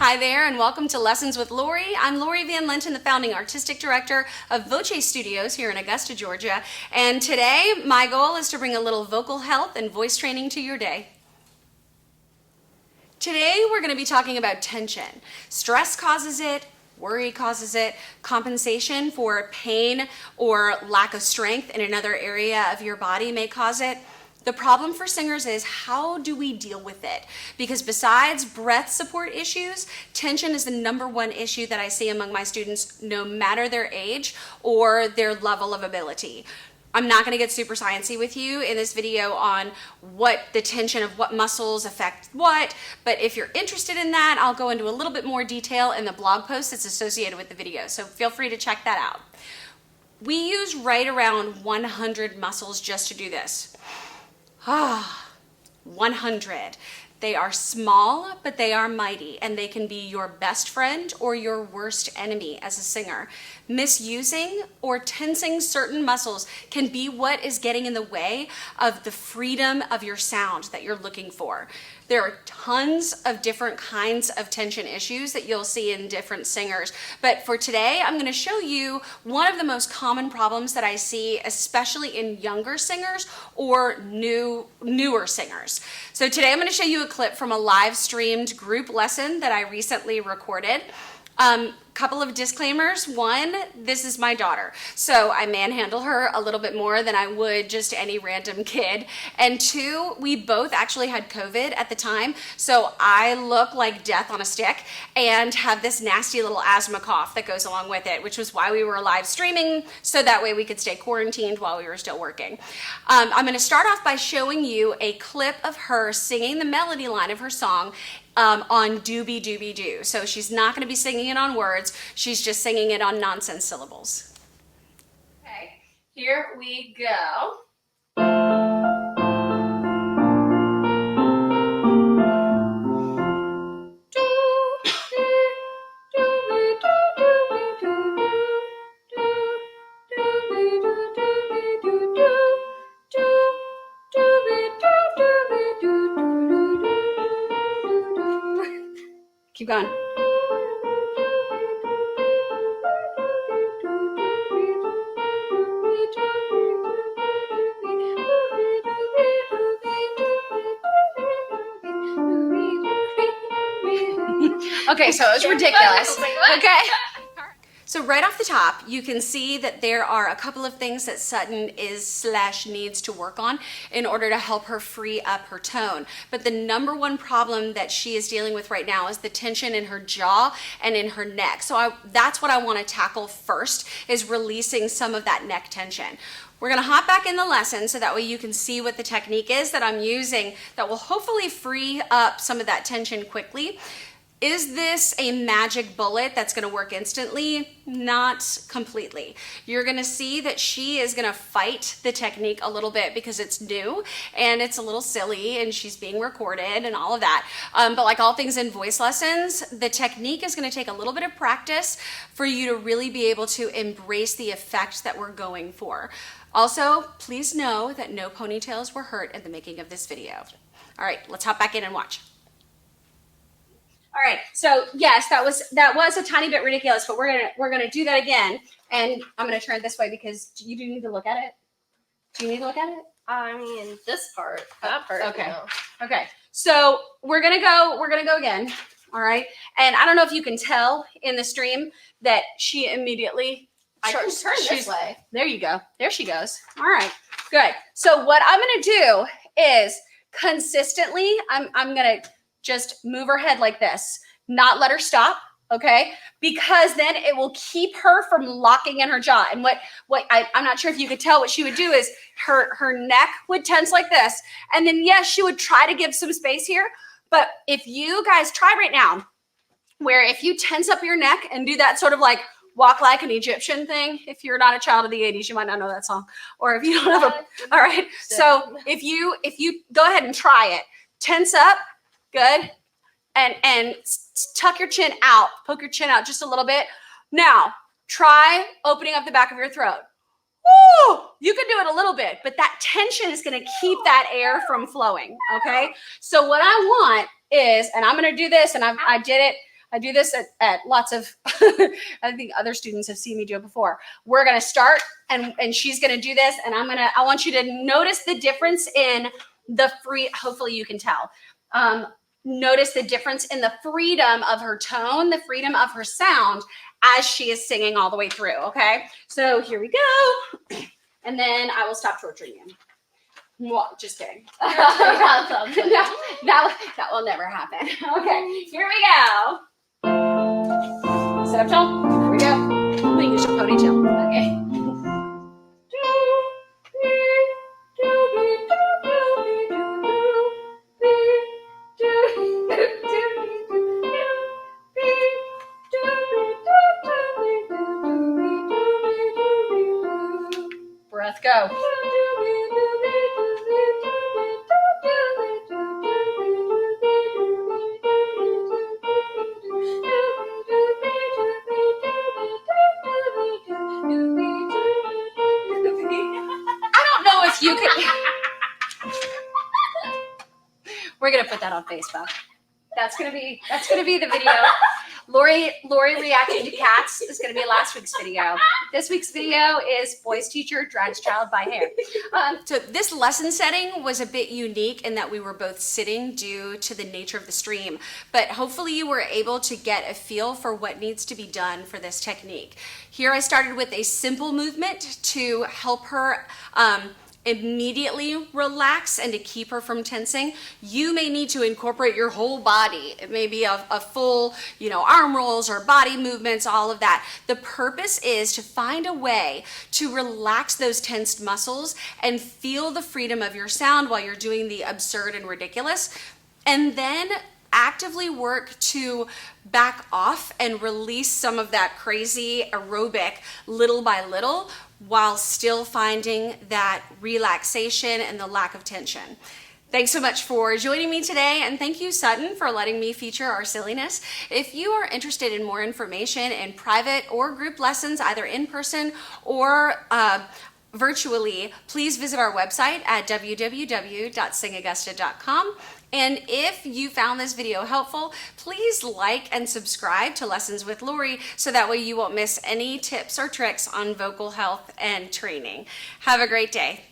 Hi there, and welcome to Lessons with Lori. I'm Lori Van Linton, the founding artistic director of VOCE Studios here in Augusta, Georgia. And today, my goal is to bring a little vocal health and voice training to your day. Today, we're going to be talking about tension. Stress causes it, worry causes it, compensation for pain or lack of strength in another area of your body may cause it. The problem for singers is how do we deal with it? Because besides breath support issues, tension is the #1 issue that I see among my students, no matter their age or their level of ability. I'm not going to get super sciencey with you in this video on what the tension of what muscles affect what, but if you're interested in that, I'll go into a little bit more detail in the blog post that's associated with the video, so feel free to check that out. We use right around 100 muscles just to do this. 100. They are small, but they are mighty, and they can be your best friend or your worst enemy as a singer. Misusing or tensing certain muscles can be what is getting in the way of the freedom of your sound that you're looking for. There are tons of different kinds of tension issues that you'll see in different singers, but for today, I'm going to show you one of the most common problems that I see, especially in younger singers or newer singers. So today I'm going to show you a clip from a live streamed group lesson that I recently recorded. Couple of disclaimers. One, this is my daughter, so I manhandle her a little bit more than I would just any random kid. And two, we both actually had COVID at the time, so I look like death on a stick and have this nasty little asthma cough that goes along with it, which was why we were live streaming, so that way we could stay quarantined while we were still working. I'm going to start off by showing you a clip of her singing the melody line of her song on doobie doobie doo. So she's not going to be singing it on words, she's just singing it on nonsense syllables. Okay, here we go. Keep going. Okay, so it's ridiculous. Okay. So right off the top, you can see that there are a couple of things that Sutton needs to work on in order to help her free up her tone. But the #1 problem that she is dealing with right now is the tension in her jaw and in her neck. So that's what I want to tackle first, is releasing some of that neck tension. We're going to hop back in the lesson so that way you can see what the technique is that I'm using that will hopefully free up some of that tension quickly. Is this a magic bullet that's going to work instantly? Not completely. You're going to see that she is going to fight the technique a little bit because it's new and it's a little silly and she's being recorded and all of that. But like all things in voice lessons, the technique is going to take a little bit of practice for you to really be able to embrace the effect that we're going for. Also, please know that no ponytails were hurt in the making of this video. All right, let's hop back in and watch. All right, so yes, that was a tiny bit ridiculous, but we're gonna do that again, and I'm gonna turn it this way because you do need to look at it. Do you need to look at it? I mean, this part, that part. Okay. No. Okay. So we're gonna go again. All right, and I don't know if you can tell in the stream that she immediately. I can turn this way. There you go. There she goes. All right, good. So what I'm gonna do is consistently, I'm gonna just move her head like this, not let her stop, okay? Because then it will keep her from locking in her jaw. And I'm not sure if you could tell what she would do is her neck would tense like this. And then yes, she would try to give some space here. But if you guys try right now, where if you tense up your neck and do that sort of like walk like an Egyptian thing, if you're not a child of the 80s, you might not know that song. Or if you don't have all right. So if you go ahead and try it, tense up. Good. And tuck your chin out. Poke your chin out just a little bit. Now, try opening up the back of your throat. Woo! You can do it a little bit, but that tension is going to keep that air from flowing, okay? So what I want is, and I'm going to do this, and I did it I do this at lots of, I think other students have seen me do it before. We're going to start and she's going to do this and I want you to notice the difference in the hopefully you can tell. Notice the difference in the freedom of her tone, the freedom of her sound as she is singing all the way through, okay? So here we go. And then I will stop torturing you. Well, just kidding. No, that will never happen. Okay, here we go. Sit up tall. Here we go. I'm gonna use your ponytail. Okay. Breath, go. You can. We're gonna put that on Facebook. That's gonna be the video. Lori reacting to cats is gonna be last week's video. This week's video is voice teacher drags child by hair. So this lesson setting was a bit unique in that we were both sitting due to the nature of the stream, but hopefully you were able to get a feel for what needs to be done for this technique. Here I started with a simple movement to help her immediately relax and to keep her from tensing. You may need to incorporate your whole body. It may be a full, arm rolls or body movements, all of that. The purpose is to find a way to relax those tensed muscles and feel the freedom of your sound while you're doing the absurd and ridiculous. And then actively work to back off and release some of that crazy aerobic little by little while still finding that relaxation and the lack of tension. Thanks so much for joining me today, and thank you, Sutton, for letting me feature our silliness. If you are interested in more information in private or group lessons, either in person or virtually, please visit our website at www.singaugusta.com. And if you found this video helpful, please like and subscribe to Lessons with Lori so that way you won't miss any tips or tricks on vocal health and training. Have a great day.